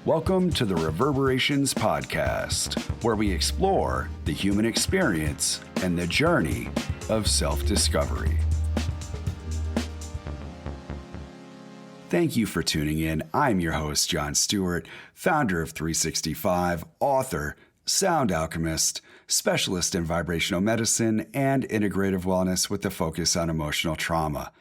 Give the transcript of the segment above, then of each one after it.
Welcome to the Reverberations Podcast, where we explore the human experience and the journey of self-discovery. Thank you for tuning in. I'm your host, John Stewart, founder of 365, author, sound alchemist, specialist in vibrational medicine, and integrative wellness with a focus on emotional trauma.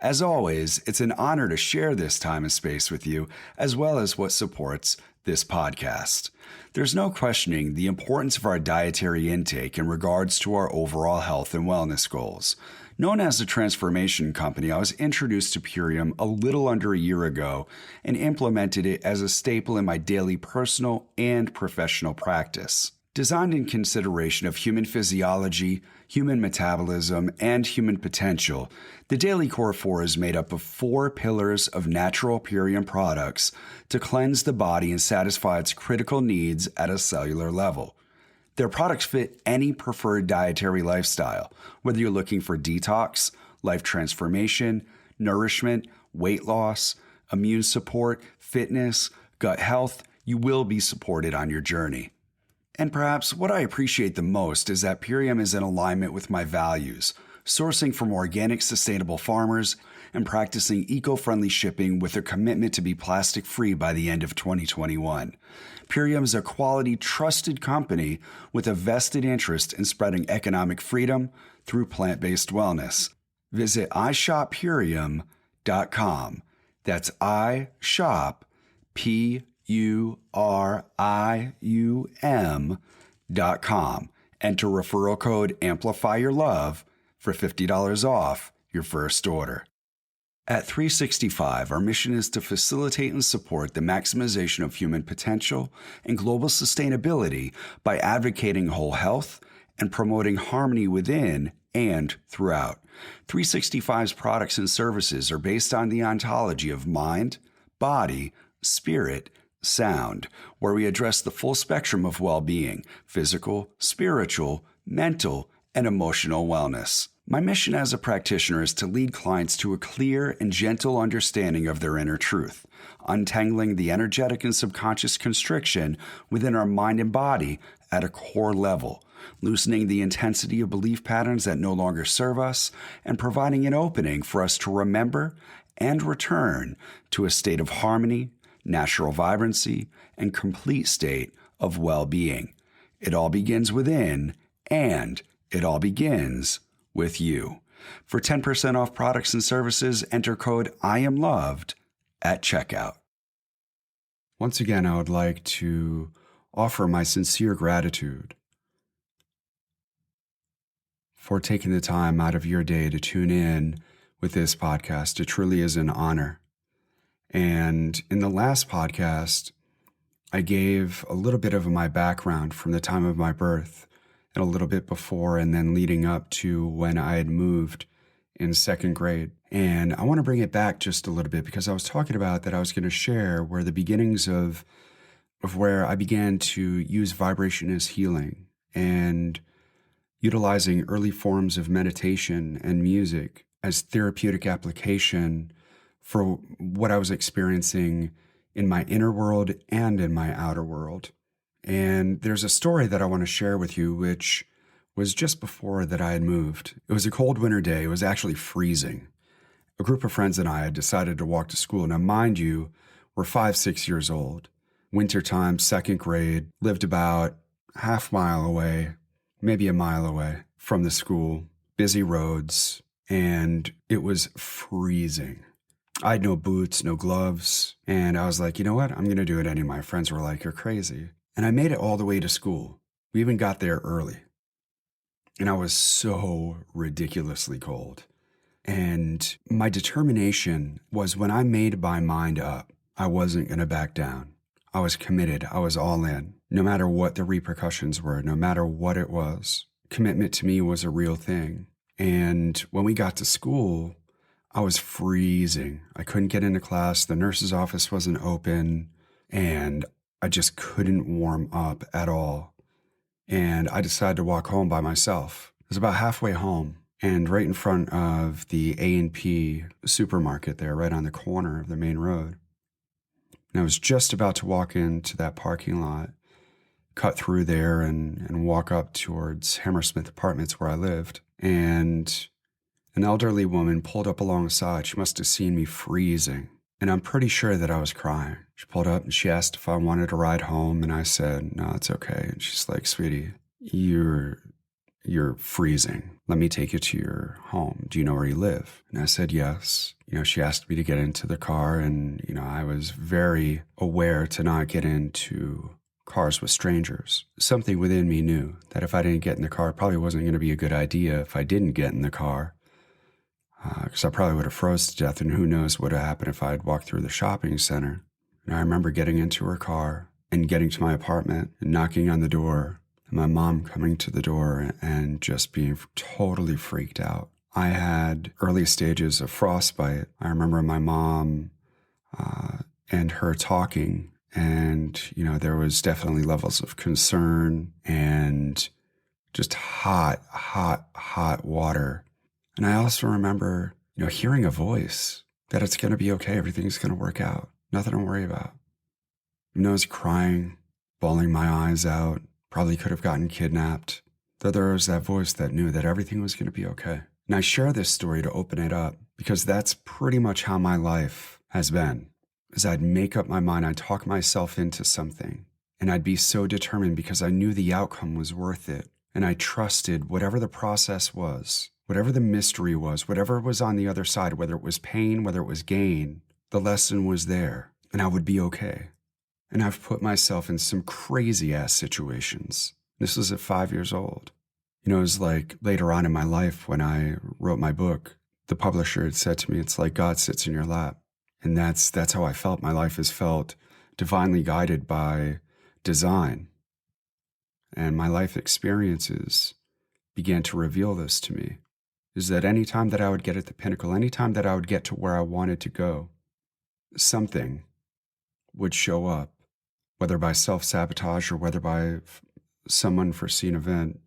As always, it's an honor to share this time and space with you, as well as what supports this podcast. There's no questioning the importance of our dietary intake in regards to our overall health and wellness goals. Known as a transformation company, I was introduced to Purium a little under a year ago and implemented it as a staple in my daily personal and professional practice. Designed in consideration of human physiology, human metabolism, and human potential, the Daily Core 4 is made up of 4 pillars of natural Purium products to cleanse the body and satisfy its critical needs at a cellular level. Their products fit any preferred dietary lifestyle, whether you're looking for detox, life transformation, nourishment, weight loss, immune support, fitness, gut health. You will be supported on your journey. And perhaps what I appreciate the most is that Purium is in alignment with my values, sourcing from organic, sustainable farmers and practicing eco-friendly shipping with a commitment to be plastic-free by the end of 2021. Purium is a quality, trusted company with a vested interest in spreading economic freedom through plant-based wellness. Visit iShopPurium.com. That's iShopPurium.com. Enter referral code AMPLIFYYOURLOVE for $50 off your first order. At 365, our mission is to facilitate and support the maximization of human potential and global sustainability by advocating whole health and promoting harmony within and throughout. 365's products and services are based on the ontology of mind, body, spirit, sound, where we address the full spectrum of well-being, physical, spiritual, mental, and emotional wellness. My mission as a practitioner is to lead clients to a clear and gentle understanding of their inner truth, untangling the energetic and subconscious constriction within our mind and body at a core level, loosening the intensity of belief patterns that no longer serve us, and providing an opening for us to remember and return to a state of harmony, natural vibrancy, and complete state of well-being. It all begins within, and it all begins with you. For 10% off products and services, enter code IAMLOVED at checkout. Once again, I would like to offer my sincere gratitude for taking the time out of your day to tune in with this podcast. It truly is an honor. And in the last podcast, I gave a little bit of my background from the time of my birth and a little bit before and then leading up to when I had moved in 2nd grade. And I want to bring it back just a little bit because I was talking about that I was going to share where the beginnings of where I began to use vibration as healing and utilizing early forms of meditation and music as therapeutic application for what I was experiencing in my inner world and in my outer world. And there's a story that I want to share with you, which was just before that I had moved. It was a cold winter day. It was actually freezing. A group of friends and I had decided to walk to school. Now, mind you, we're 5-6 years old. Wintertime, 2nd grade, lived about half mile away, maybe a mile away from the school, busy roads, and it was freezing. I had no boots, no gloves, and I was like, you know what? I'm going to do it anyway. My friends were like, you're crazy. And I made it all the way to school. We even got there early. And I was so ridiculously cold. And my determination was when I made my mind up, I wasn't going to back down. I was committed. I was all in, no matter what the repercussions were, no matter what it was. Commitment to me was a real thing. And when we got to school, I was freezing. I couldn't get into class. The nurse's office wasn't open. And I just couldn't warm up at all. And I decided to walk home by myself. It was about halfway home and right in front of the A&P supermarket there, right on the corner of the main road. And I was just about to walk into that parking lot, cut through there and walk up towards Hammersmith Apartments where I lived. And an elderly woman pulled up alongside. She must have seen me freezing. And I'm pretty sure that I was crying. She pulled up and she asked if I wanted to ride home. And I said, no, it's okay. And she's like, sweetie, you're freezing. Let me take you to your home. Do you know where you live? And I said, yes. She asked me to get into the car. And, I was very aware to not get into cars with strangers. Something within me knew that if I didn't get in the car, it probably wasn't going to be a good idea if I didn't get in the car. Because I probably would have froze to death, and who knows what would have happened if I had walked through the shopping center. And I remember getting into her car and getting to my apartment and knocking on the door, and my mom coming to the door and just being totally freaked out. I had early stages of frostbite. I remember my mom and her talking, and, there was definitely levels of concern and just hot water. And I also remember, hearing a voice that it's going to be okay. Everything's going to work out. Nothing to worry about. I was crying, bawling my eyes out, probably could have gotten kidnapped. Though there was that voice that knew that everything was going to be okay. And I share this story to open it up because that's pretty much how my life has been. Is I'd make up my mind, I'd talk myself into something, and I'd be so determined because I knew the outcome was worth it. And I trusted whatever the process was, whatever the mystery was, whatever was on the other side, whether it was pain, whether it was gain, the lesson was there and I would be okay. And I've put myself in some crazy ass situations. This was at 5 years old. It was like later on in my life when I wrote my book, the publisher had said to me, it's like God sits in your lap. And that's how I felt. My life has felt divinely guided by design. And my life experiences began to reveal this to me, is that any time that I would get at the pinnacle, any time that I would get to where I wanted to go, something would show up, whether by self-sabotage or whether by some unforeseen event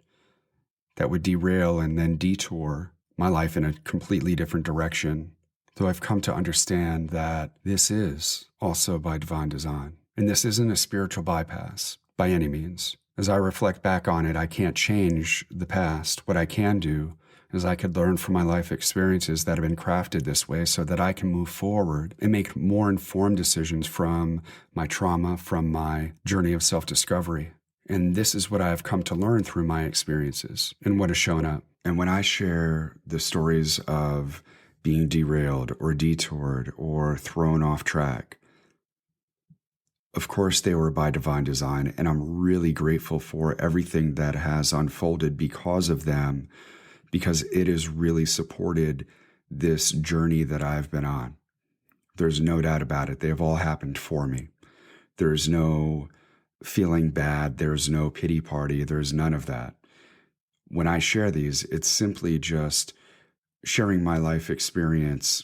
that would derail and then detour my life in a completely different direction. Though I've come to understand that this is also by divine design. And this isn't a spiritual bypass by any means. As I reflect back on it, I can't change the past. What I can do is I could learn from my life experiences that have been crafted this way so that I can move forward and make more informed decisions from my trauma, from my journey of self-discovery. And this is what I've come to learn through my experiences and what has shown up. And when I share the stories of being derailed or detoured or thrown off track, of course, they were by divine design, and I'm really grateful for everything that has unfolded because of them, because it has really supported this journey that I've been on. There's no doubt about it. They have all happened for me. There's no feeling bad. There's no pity party. There's none of that. When I share these, it's simply just sharing my life experience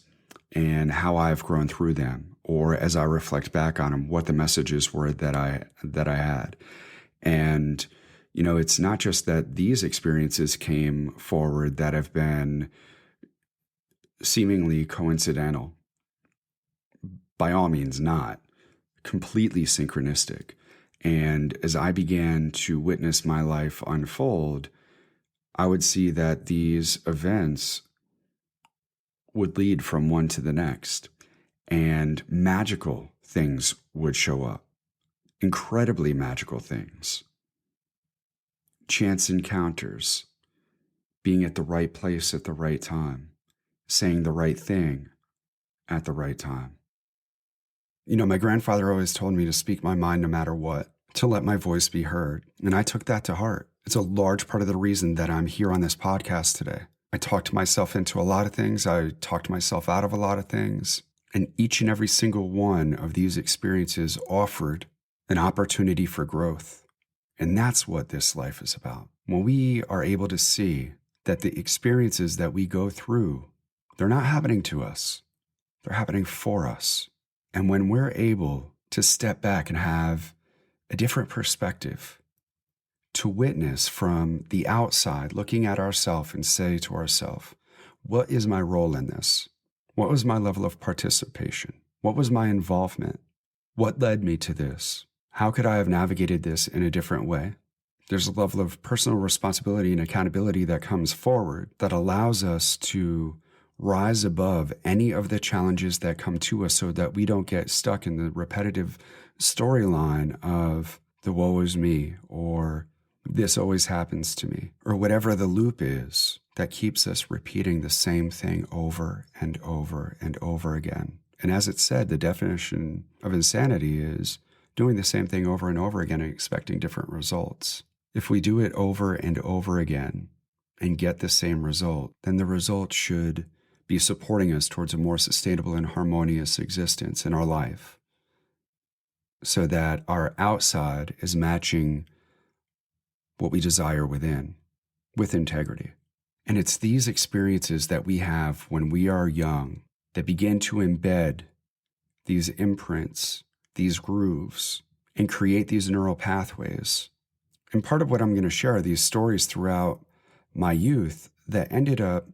and how I've grown through them, or as I reflect back on them, what the messages were that I had. And, it's not just that these experiences came forward that have been seemingly coincidental. By all means not. Completely synchronistic. And as I began to witness my life unfold, I would see that these events would lead from one to the next, and magical things would show up. Incredibly magical things. Chance encounters, being at the right place at the right time, saying the right thing at the right time. My grandfather always told me to speak my mind no matter what, to let my voice be heard. And I took that to heart. It's a large part of the reason that I'm here on this podcast today. I talked myself into a lot of things. I talked myself out of a lot of things. And each and every single one of these experiences offered an opportunity for growth. And that's what this life is about. When we are able to see that the experiences that we go through, they're not happening to us. They're happening for us. And when we're able to step back and have a different perspective, to witness from the outside, looking at ourselves and say to ourselves, what is my role in this? What was my level of participation? What was my involvement? What led me to this? How could I have navigated this in a different way? There's a level of personal responsibility and accountability that comes forward that allows us to rise above any of the challenges that come to us so that we don't get stuck in the repetitive storyline of the woe is me, or this always happens to me, or whatever the loop is that keeps us repeating the same thing over and over and over again. And as it said, the definition of insanity is doing the same thing over and over again and expecting different results. If we do it over and over again and get the same result, then the result should be supporting us towards a more sustainable and harmonious existence in our life, so that our outside is matching what we desire within, with integrity. And it's these experiences that we have when we are young that begin to embed these imprints, these grooves, and create these neural pathways. And part of what I'm going to share are these stories throughout my youth that ended up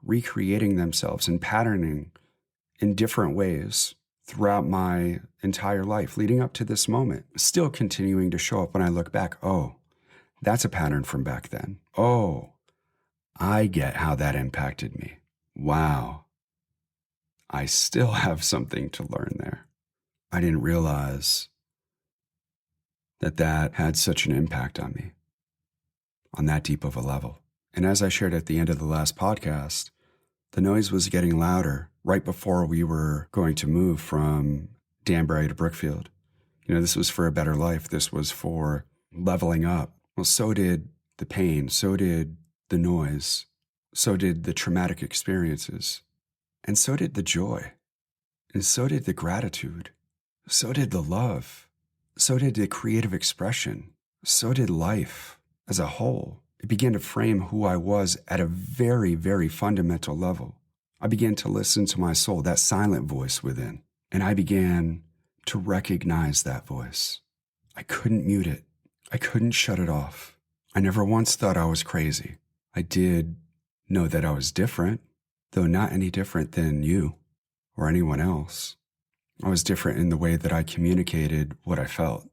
recreating themselves and patterning in different ways throughout my entire life, leading up to this moment, still continuing to show up when I look back. Oh, that's a pattern from back then. Oh, I get how that impacted me. Wow. I still have something to learn there. I didn't realize that that had such an impact on me on that deep of a level. And as I shared at the end of the last podcast, the noise was getting louder right before we were going to move from Danbury to Brookfield. This was for a better life. This was for leveling up. Well, so did the pain. So did the noise. So did the traumatic experiences. And so did the joy. And so did the gratitude. So did the love. So did the creative expression. So did life as a whole. It began to frame who I was at a very, very fundamental level. I began to listen to my soul, that silent voice within, and I began to recognize that voice. I couldn't mute it. I couldn't shut it off. I never once thought I was crazy. I did know that I was different, though not any different than you or anyone else. I was different in the way that I communicated what I felt.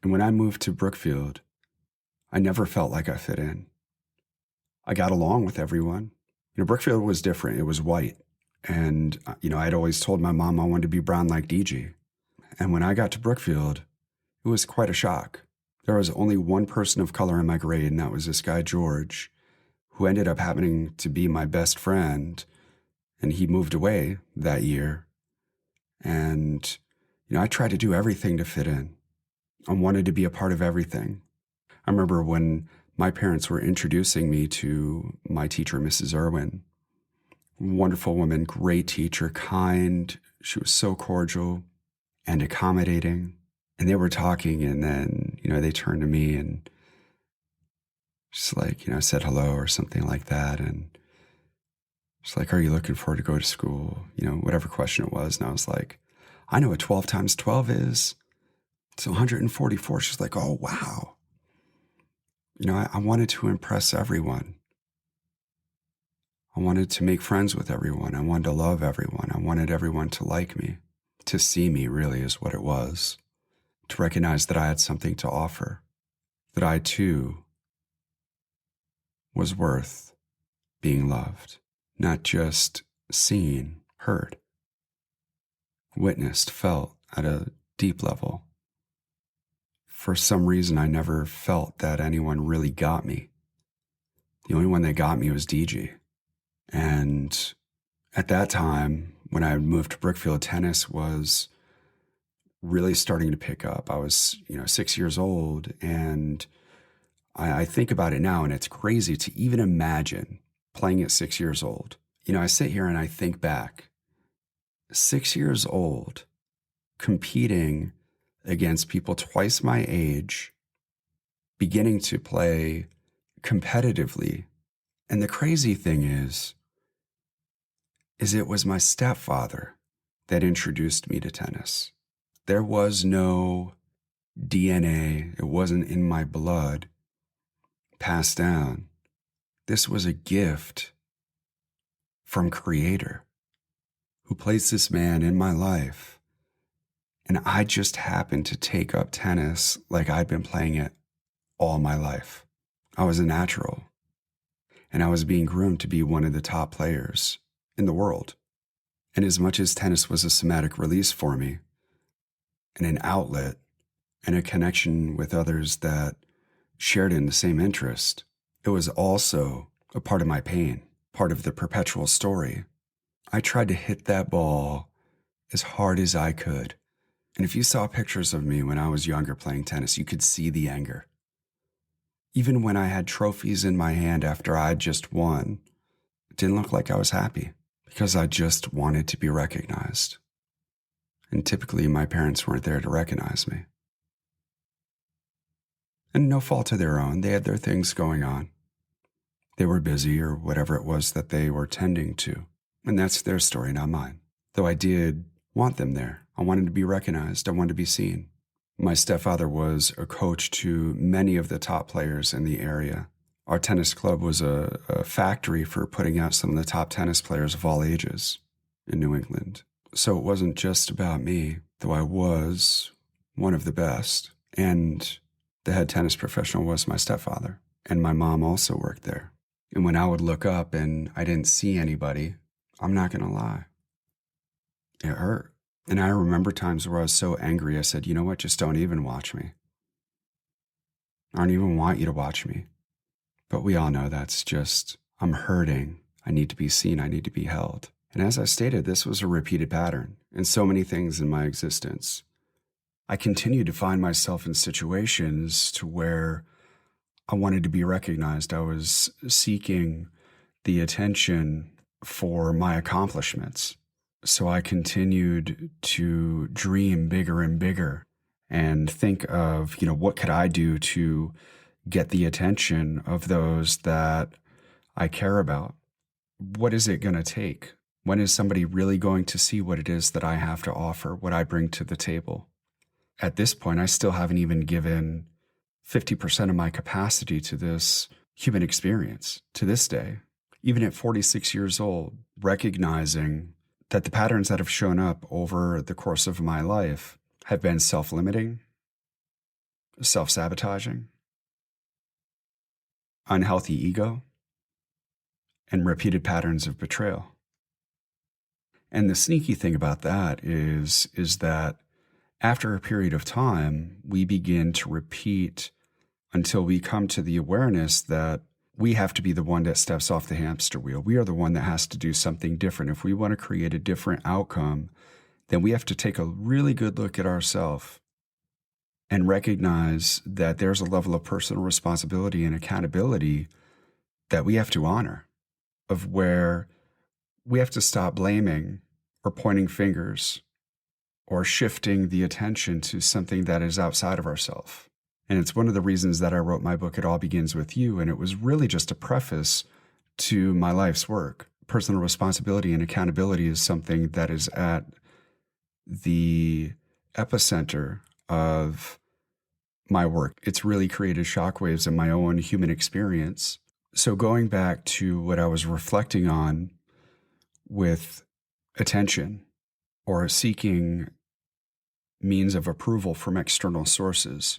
And when I moved to Brookfield, I never felt like I fit in. I got along with everyone. Brookfield was different. It was white. And, I'd always told my mom I wanted to be brown like DG. And when I got to Brookfield, it was quite a shock. There was only one person of color in my grade, and that was this guy, George, who ended up happening to be my best friend. And he moved away that year. And, I tried to do everything to fit in. I wanted to be a part of everything. I remember when my parents were introducing me to my teacher, Mrs. Irwin. Wonderful woman, great teacher, kind. She was so cordial and accommodating. And they were talking, and then, they turned to me and just said hello or something like that. And she's like, "Are you looking forward to go to school?" Whatever question it was. And I was like, "I know what 12 times 12 is. It's 144. She's like, "Oh, wow." I wanted to impress everyone. I wanted to make friends with everyone. I wanted to love everyone. I wanted everyone to like me, to see me really is what it was, to recognize that I had something to offer, that I too was worth being loved, not just seen, heard, witnessed, felt at a deep level. For some reason, I never felt that anyone really got me. The only one that got me was DG. And at that time, when I moved to Brookfield, tennis was really starting to pick up. I was, 6 years old, and I think about it now, and it's crazy to even imagine playing at 6 years old. I sit here and I think back, 6 years old, competing against people twice my age, beginning to play competitively. And the crazy thing is it was my stepfather that introduced me to tennis. There was no DNA. It wasn't in my blood passed down. This was a gift from Creator, who placed this man in my life And I just happened to take up tennis like I'd been playing it all my life. I was a natural, and I was being groomed to be one of the top players in the world. And as much as tennis was a somatic release for me and an outlet and a connection with others that shared in the same interest, it was also a part of my pain, part of the perpetual story. I tried to hit that ball as hard as I could. And if you saw pictures of me when I was younger playing tennis, you could see the anger. Even when I had trophies in my hand after I'd just won, it didn't look like I was happy because I just wanted to be recognized. And typically my parents weren't there to recognize me. And no fault of their own, they had their things going on. They were busy or whatever it was that they were tending to. And that's their story, not mine. Though I did want them there. I wanted to be recognized. I wanted to be seen. My stepfather was a coach to many of the top players in the area. Our tennis club was a factory for putting out some of the top tennis players of all ages in New England. So it wasn't just about me, though I was one of the best. And the head tennis professional was my stepfather. And my mom also worked there. And when I would look up and I didn't see anybody, I'm not going to lie, it hurt. And I remember times where I was so angry, I said, you know what, just don't even watch me. I don't even want you to watch me. But we all know that's just, I'm hurting. I need to be seen. I need to be held. And as I stated, this was a repeated pattern in so many things in my existence. I continued to find myself in situations to where I wanted to be recognized. I was seeking the attention for my accomplishments. So I continued to dream bigger and bigger and think of, what could I do to get the attention of those that I care about? What is it going to take? When is somebody really going to see what it is that I have to offer, what I bring to the table? At this point, I still haven't even given 50% of my capacity to this human experience to this day. Even at 46 years old, recognizing that the patterns that have shown up over the course of my life have been self-limiting, self-sabotaging, unhealthy ego, and repeated patterns of betrayal. And the sneaky thing about that is that after a period of time, we begin to repeat until we come to the awareness that we have to be the one that steps off the hamster wheel. We are the one that has to do something different. If we want to create a different outcome, then we have to take a really good look at ourselves and recognize that there's a level of personal responsibility and accountability that we have to honor, of where we have to stop blaming or pointing fingers or shifting the attention to something that is outside of ourselves. And it's one of the reasons that I wrote my book, It All Begins With You. And it was really just a preface to my life's work. Personal responsibility and accountability is something that is at the epicenter of my work. It's really created shockwaves in my own human experience. So going back to what I was reflecting on with attention or seeking means of approval from external sources,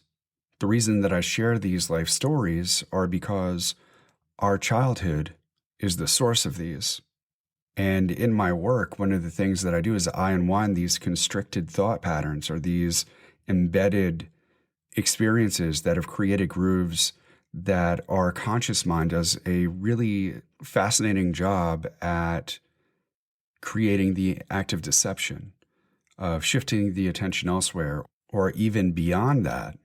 the reason that I share these life stories are because our childhood is the source of these. And in my work, one of the things that I do is I unwind these constricted thought patterns or these embedded experiences that have created grooves that our conscious mind does a really fascinating job at creating the act of deception, of shifting the attention elsewhere, or even beyond that,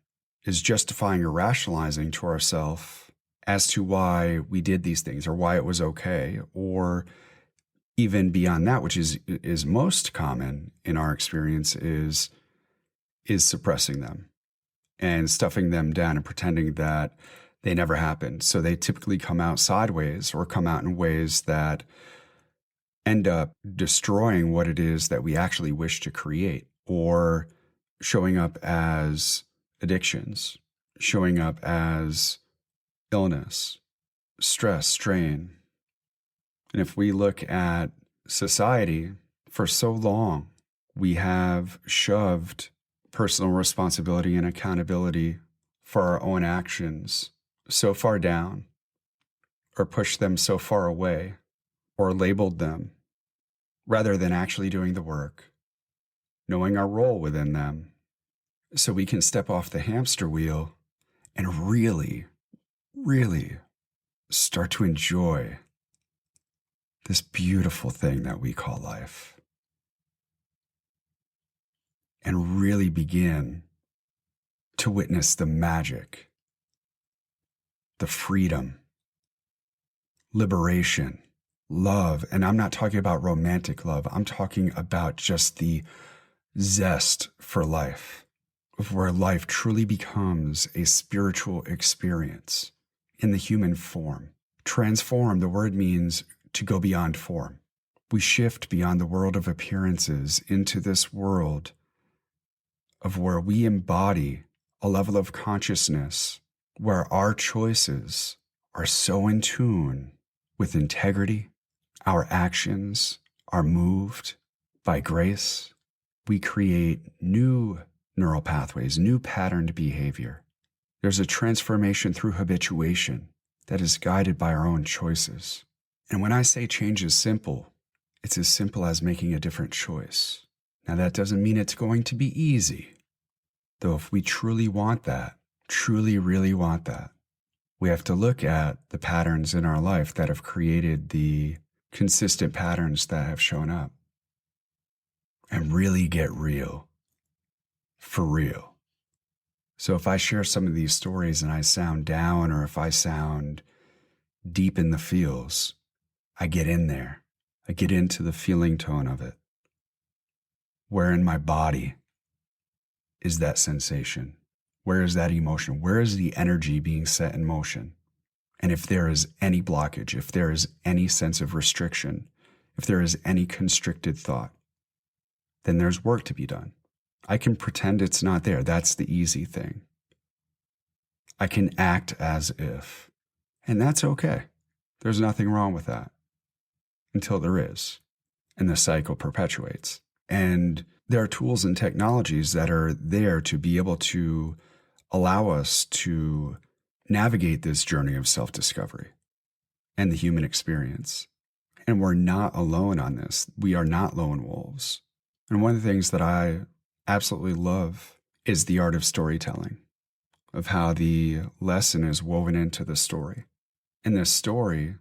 is justifying or rationalizing to ourselves as to why we did these things or why it was okay, or even beyond that, which is most common in our experience, is suppressing them and stuffing them down and pretending that they never happened. So they typically come out sideways or come out in ways that end up destroying what it is that we actually wish to create, or showing up as addictions, showing up as illness, stress, strain. And if we look at society, for so long, we have shoved personal responsibility and accountability for our own actions so far down, or pushed them so far away, or labeled them, rather than actually doing the work, knowing our role within them, so we can step off the hamster wheel and really, really start to enjoy this beautiful thing that we call life, and really begin to witness the magic, the freedom, liberation, love. And I'm not talking about romantic love. I'm talking about just the zest for life, of where life truly becomes a spiritual experience in the human form. Transform, the word means to go beyond form. We shift beyond the world of appearances into this world of where we embody a level of consciousness where our choices are so in tune with integrity. Our actions are moved by grace. We create new neural pathways, new patterned behavior. There's a transformation through habituation that is guided by our own choices. And when I say change is simple, it's as simple as making a different choice. Now, that doesn't mean it's going to be easy, though if we truly want that, truly really want that, we have to look at the patterns in our life that have created the consistent patterns that have shown up and really get real, for real. So if I share some of these stories and I sound down, or if I sound deep in the feels, I get in there. I get into the feeling tone of it. Where in my body is that sensation? Where is that emotion? Where is the energy being set in motion? And if there is any blockage, if there is any sense of restriction, if there is any constricted thought, then there's work to be done. I can pretend it's not there. That's the easy thing. I can act as if, and that's okay. There's nothing wrong with that until there is, and the cycle perpetuates. And there are tools and technologies that are there to be able to allow us to navigate this journey of self-discovery and the human experience. And we're not alone on this. We are not lone wolves. And one of the things that I absolutely love is the art of storytelling, of how the lesson is woven into the story. And this story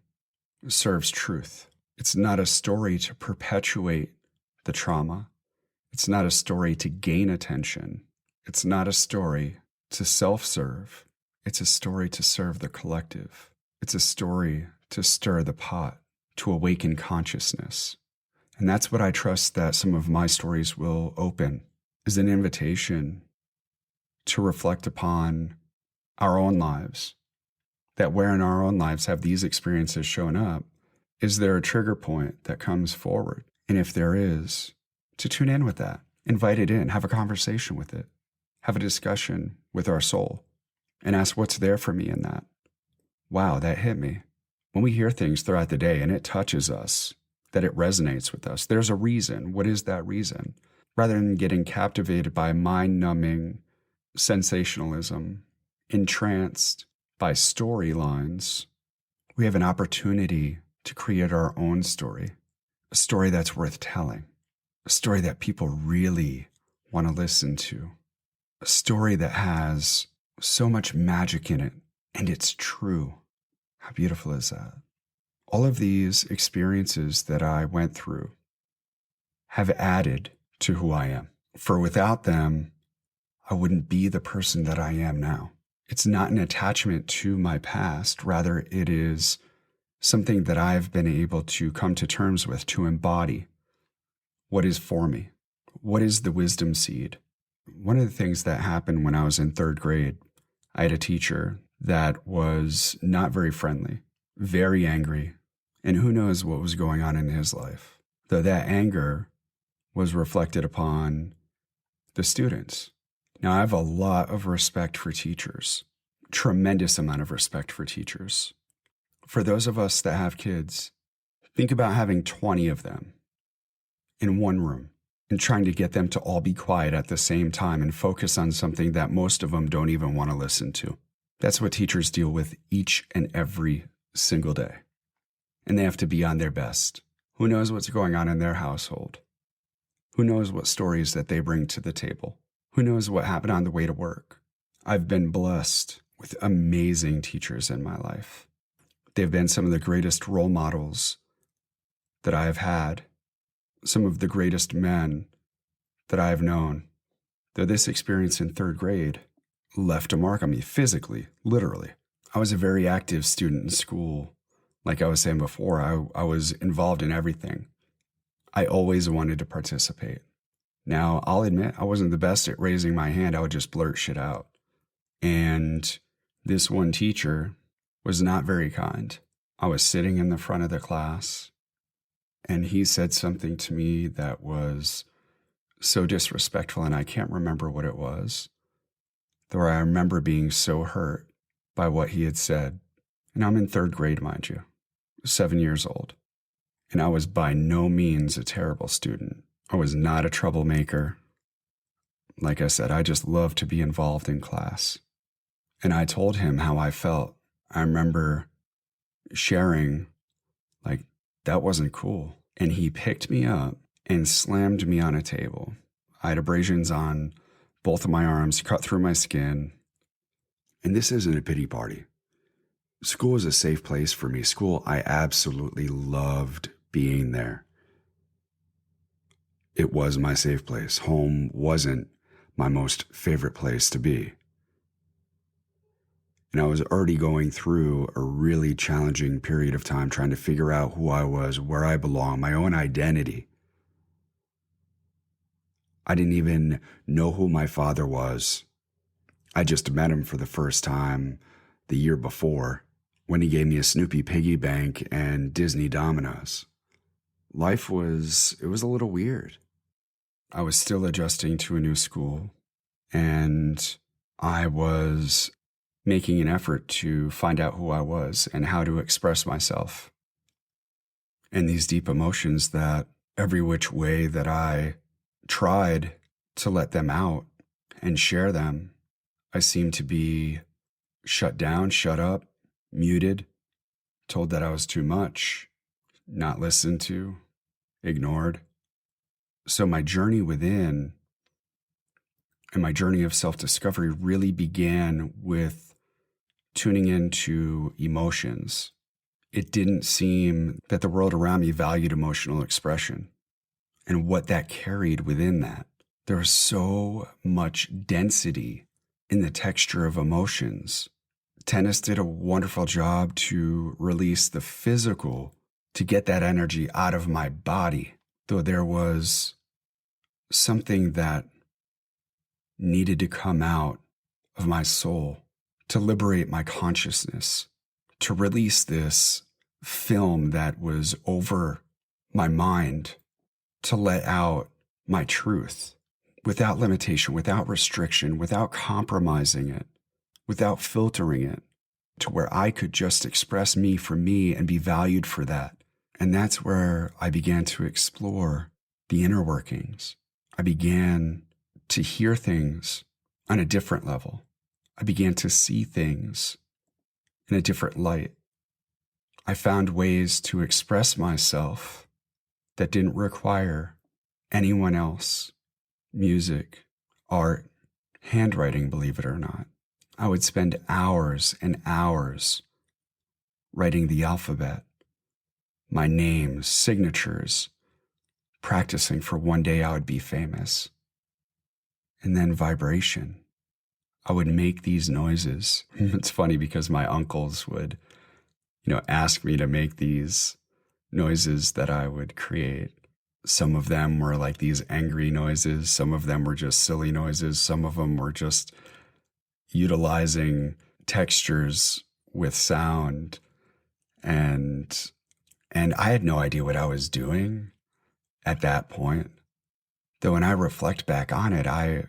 serves truth. It's not a story to perpetuate the trauma. It's not a story to gain attention. It's not a story to self-serve. It's a story to serve the collective. It's a story to stir the pot, to awaken consciousness. And that's what I trust that some of my stories will open, is an invitation to reflect upon our own lives, that where in our own lives have these experiences shown up, is there a trigger point that comes forward? And if there is, to tune in with that, invite it in, have a conversation with it, have a discussion with our soul, and ask what's there for me in that. Wow, that hit me. When we hear things throughout the day and it touches us, that it resonates with us, there's a reason. What is that reason? Rather than getting captivated by mind-numbing sensationalism, entranced by storylines, we have an opportunity to create our own story, a story that's worth telling, a story that people really want to listen to, a story that has so much magic in it, and it's true. How beautiful is that? All of these experiences that I went through have added to who I am. For without them, I wouldn't be the person that I am now. It's not an attachment to my past. Rather, it is something that I've been able to come to terms with, to embody what is for me. What is the wisdom seed? One of the things that happened when I was in third grade, I had a teacher that was not very friendly, very angry, and who knows what was going on in his life. Though that anger was reflected upon the students. Now, I have a lot of respect for teachers, tremendous amount of respect for teachers. For those of us that have kids, think about having 20 of them in one room. and trying to get them to all be quiet at the same time and focus on something that most of them don't even want to listen to. That's what teachers deal with each and every single day. And they have to be on their best. Who knows what's going on in their household? Who knows what stories that they bring to the table? Who knows what happened on the way to work? I've been blessed with amazing teachers in my life. They've been some of the greatest role models that I have had, some of the greatest men that I have known. Though this experience in third grade left a mark on me physically, literally. I was a very active student in school. Like I was saying before, I was involved in everything. I always wanted to participate. Now, I'll admit I wasn't the best at raising my hand. I would just blurt shit out. And this one teacher was not very kind. I was sitting in the front of the class, and he said something to me that was so disrespectful, and I can't remember what it was. Though I remember being so hurt by what he had said. And I'm in third grade, mind you, 7 years old. And I was by no means a terrible student. I was not a troublemaker. Like I said, I just loved to be involved in class. And I told him how I felt. I remember sharing, like, that wasn't cool. And he picked me up and slammed me on a table. I had abrasions on both of my arms, cut through my skin. And this isn't a pity party. School is a safe place for me. School, I absolutely loved being there. It was my safe place. Home wasn't my most favorite place to be. And I was already going through a really challenging period of time trying to figure out who I was, where I belong, my own identity. I didn't even know who my father was. I just met him for the first time the year before when he gave me a Snoopy piggy bank and Disney dominoes. Life was a little weird. I was still adjusting to a new school, and I was making an effort to find out who I was and how to express myself. And these deep emotions that every which way that I tried to let them out and share them, I seemed to be shut down, shut up, muted, told that I was too much, not listened to, ignored. So my journey within and my journey of self-discovery really began with tuning into emotions. It didn't seem that the world around me valued emotional expression and what that carried within that. There was so much density in the texture of emotions. Tennis did a wonderful job to release the physical, to get that energy out of my body, though there was something that needed to come out of my soul to liberate my consciousness, to release this film that was over my mind, to let out my truth without limitation, without restriction, without compromising it, without filtering it, to where I could just express me for me and be valued for that. And that's where I began to explore the inner workings. I began to hear things on a different level. I began to see things in a different light. I found ways to express myself that didn't require anyone else. Music, art, handwriting, believe it or not. I would spend hours and hours writing the alphabet, my names, signatures, practicing for one day I would be famous. And then vibration. I would make these noises. It's funny because my uncles would, ask me to make these noises that I would create. Some of them were like these angry noises. Some of them were just silly noises. Some of them were just utilizing textures with sound. And I had no idea what I was doing at that point. Though when I reflect back on it, I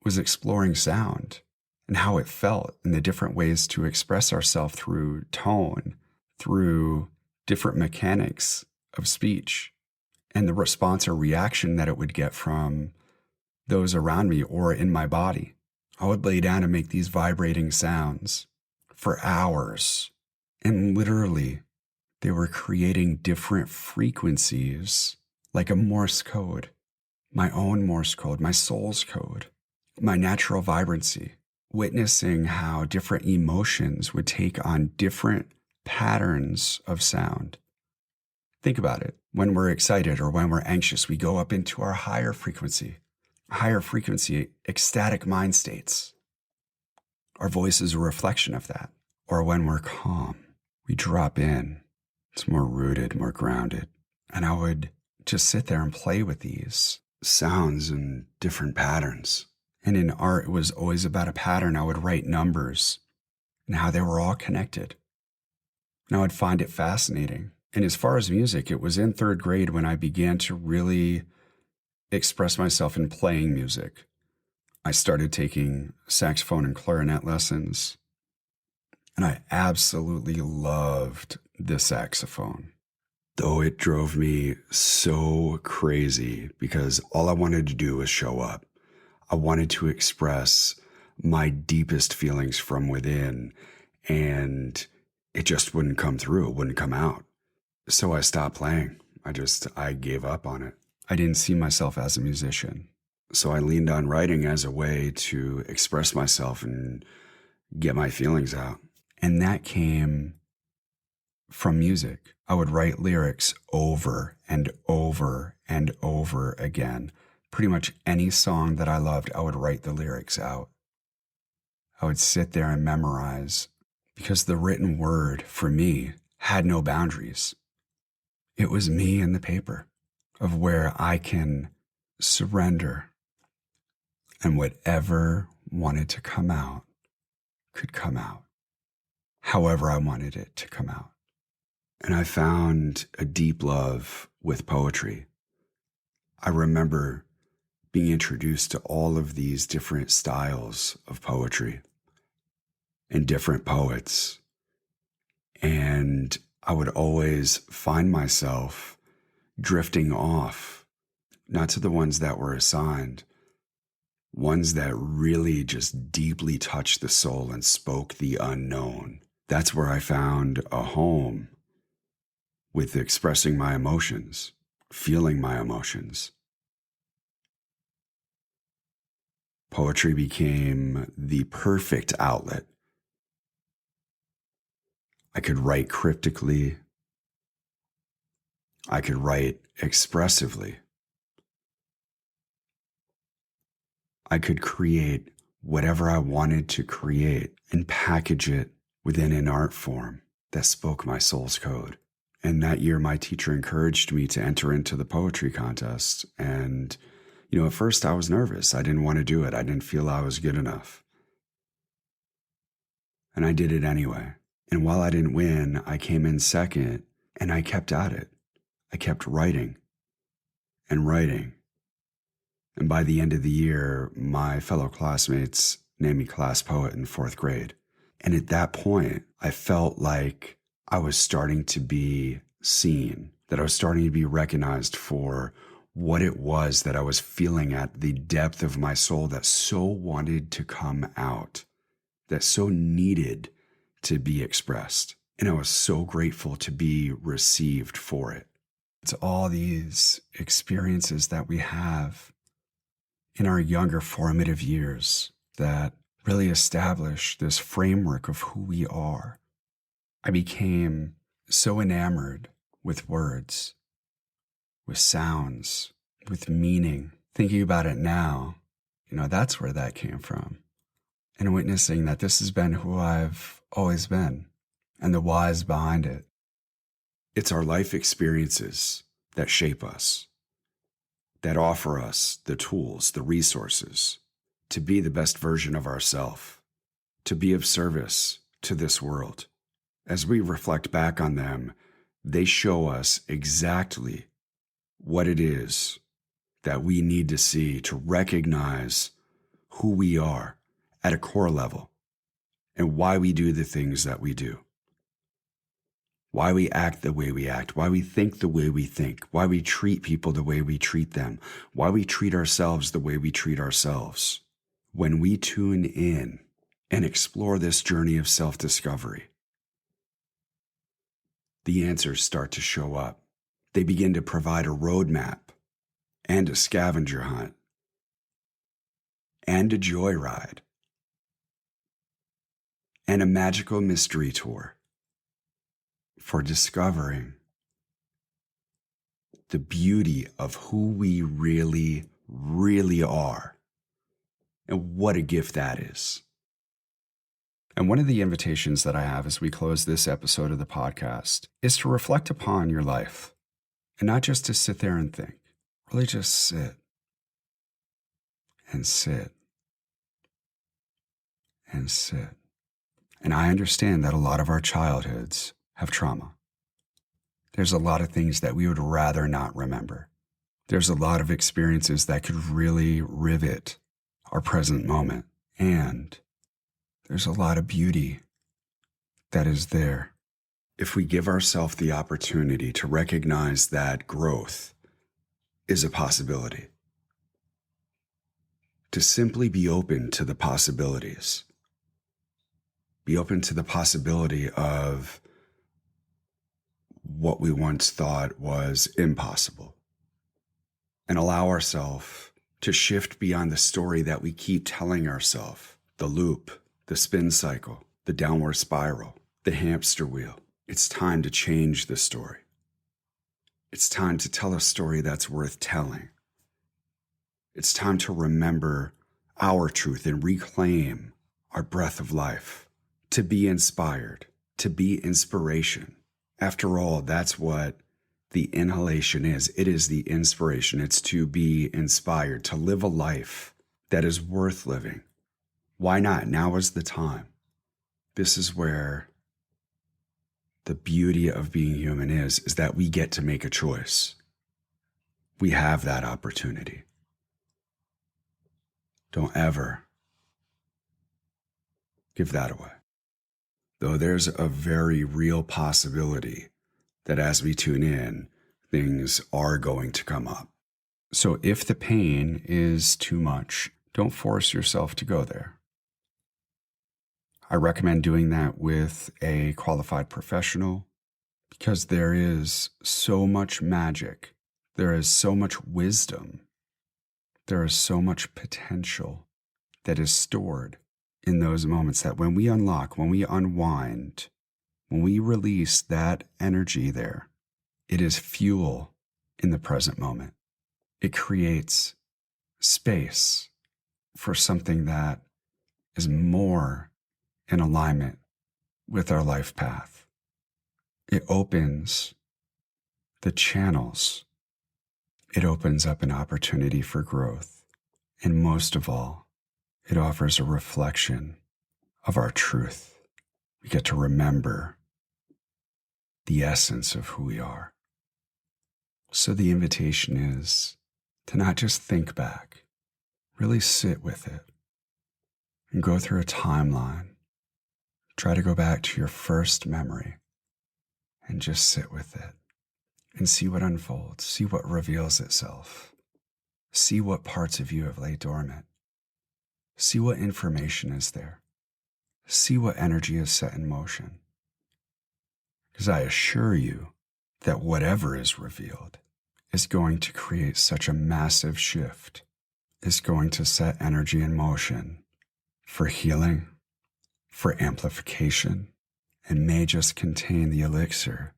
was exploring sound and how it felt and the different ways to express ourselves through tone, through different mechanics of speech. and the response or reaction that it would get from those around me or in my body. I would lay down and make these vibrating sounds for hours. And literally, they were creating different frequencies, like a Morse code, my own Morse code, my soul's code, my natural vibrancy, witnessing how different emotions would take on different patterns of sound. Think about it. When we're excited or when we're anxious, we go up into our higher frequency, ecstatic mind states. Our voice is a reflection of that. Or when we're calm, we drop in. It's more rooted, more grounded. And I would just sit there and play with these sounds and different patterns. And in art, it was always about a pattern. I would write numbers and how they were all connected. And I would find it fascinating. And as far as music, it was in third grade when I began to really express myself in playing music. I started taking saxophone and clarinet lessons, and I absolutely loved the saxophone. Though it drove me so crazy because all I wanted to do was show up. I wanted to express my deepest feelings from within, and it just wouldn't come through. It wouldn't come out. So I stopped playing. I gave up on it. I didn't see myself as a musician. So I leaned on writing as a way to express myself and get my feelings out. And that came from music. I would write lyrics over and over and over again. Pretty much any song that I loved, I would write the lyrics out. I would sit there and memorize because the written word for me had no boundaries. It was me and the paper of where I can surrender, and whatever wanted to come out could come out, however I wanted it to come out. And I found a deep love with poetry. I remember being introduced to all of these different styles of poetry and different poets. And I would always find myself drifting off, not to the ones that were assigned, ones that really just deeply touched the soul and spoke the unknown. That's where I found a home with expressing my emotions, feeling my emotions. Poetry became the perfect outlet. I could write cryptically. I could write expressively. I could create whatever I wanted to create and package it within an art form that spoke my soul's code. And that year, my teacher encouraged me to enter into the poetry contest. And, at first I was nervous. I didn't want to do it. I didn't feel I was good enough. And I did it anyway. And while I didn't win, I came in second, and I kept at it. I kept writing and writing. And by the end of the year, my fellow classmates named me class poet in fourth grade. And at that point, I felt like I was starting to be seen, that I was starting to be recognized for what it was that I was feeling at the depth of my soul that so wanted to come out, that so needed to be expressed. And I was so grateful to be received for it. It's all these experiences that we have in our younger formative years that really establish this framework of who we are. I became so enamored with words, with sounds, with meaning. Thinking about it now, that's where that came from. And witnessing that this has been who I've always been and the whys behind it. It's our life experiences that shape us, that offer us the tools, the resources to be the best version of ourselves, to be of service to this world. As we reflect back on them, they show us exactly what it is that we need to see to recognize who we are at a core level and why we do the things that we do. why we act the way we act, why we think the way we think, why we treat people the way we treat them, why we treat ourselves the way we treat ourselves. When we tune in and explore this journey of self-discovery, the answers start to show up. They begin to provide a roadmap and a scavenger hunt and a joyride and a magical mystery tour for discovering the beauty of who we really, really are, and what a gift that is. And one of the invitations that I have as we close this episode of the podcast is to reflect upon your life and not just to sit there and think, really just sit and sit and sit. And I understand that a lot of our childhoods have trauma. There's a lot of things that we would rather not remember. There's a lot of experiences that could really rivet our present moment. And there's a lot of beauty that is there. If we give ourselves the opportunity to recognize that growth is a possibility, to simply be open to the possibilities, be open to the possibility of what we once thought was impossible, and allow ourselves to shift beyond the story that we keep telling ourselves, the loop, the spin cycle, the downward spiral, the hamster wheel. It's time to change the story. It's time to tell a story that's worth telling. It's time to remember our truth and reclaim our breath of life, to be inspired, to be inspiration. After all, that's what the inhalation is. It is the inspiration. It's to be inspired, to live a life that is worth living. Why not? Now is the time. This is where the beauty of being human is that we get to make a choice. We have that opportunity. Don't ever give that away. Though there's a very real possibility that as we tune in, things are going to come up. So if the pain is too much, don't force yourself to go there. I recommend doing that with a qualified professional because there is so much magic. There is so much wisdom. There is so much potential that is stored in those moments that when we unlock, when we unwind, when we release that energy there, it is fuel in the present moment. It creates space for something that is more in alignment with our life path. It opens the channels. It opens up an opportunity for growth. And most of all, it offers a reflection of our truth. We get to remember the essence of who we are. So the invitation is to not just think back, really sit with it and go through a timeline. Try to go back to your first memory and just sit with it and see what unfolds, see what reveals itself, see what parts of you have laid dormant, see what information is there, see what energy is set in motion. Because I assure you that whatever is revealed is going to create such a massive shift, is going to set energy in motion for healing, for amplification, and may just contain the elixir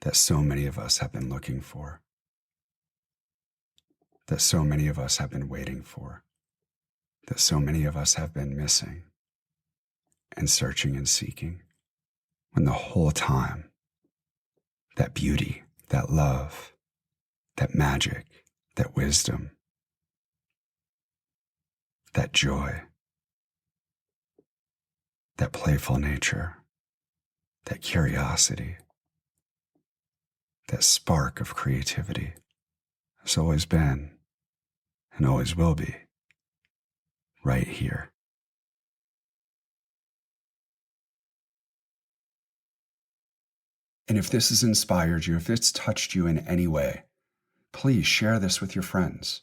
that so many of us have been looking for, that so many of us have been waiting for, that so many of us have been missing and searching and seeking, when the whole time that beauty, that love, that magic, that wisdom, that joy, that playful nature, that curiosity, that spark of creativity has always been and always will be right here. And if this has inspired you, if it's touched you in any way, please share this with your friends.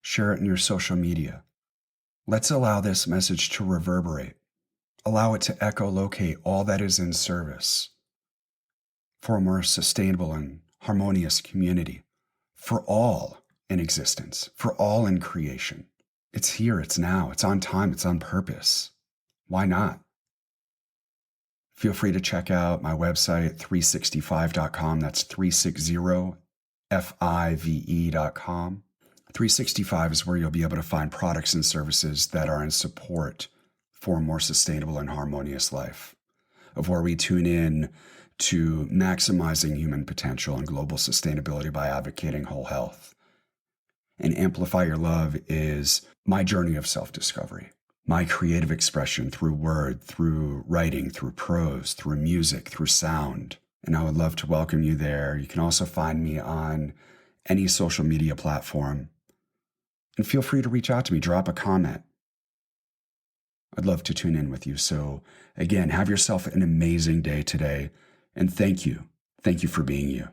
Share it in your social media. Let's allow this message to reverberate. Allow it to echolocate all that is in service for a more sustainable and harmonious community, for all in existence, for all in creation. It's here, it's now, it's on time, it's on purpose. Why not? Feel free to check out my website, 365.com. That's 360five.com. 365 is where you'll be able to find products and services that are in support for a more sustainable and harmonious life, of where we tune in to maximizing human potential and global sustainability by advocating whole health. And Amplify Your Love is my journey of self-discovery, my creative expression through word, through writing, through prose, through music, through sound. And I would love to welcome you there. You can also find me on any social media platform. And feel free to reach out to me, drop a comment. I'd love to tune in with you. So again, have yourself an amazing day today. And thank you. Thank you for being you.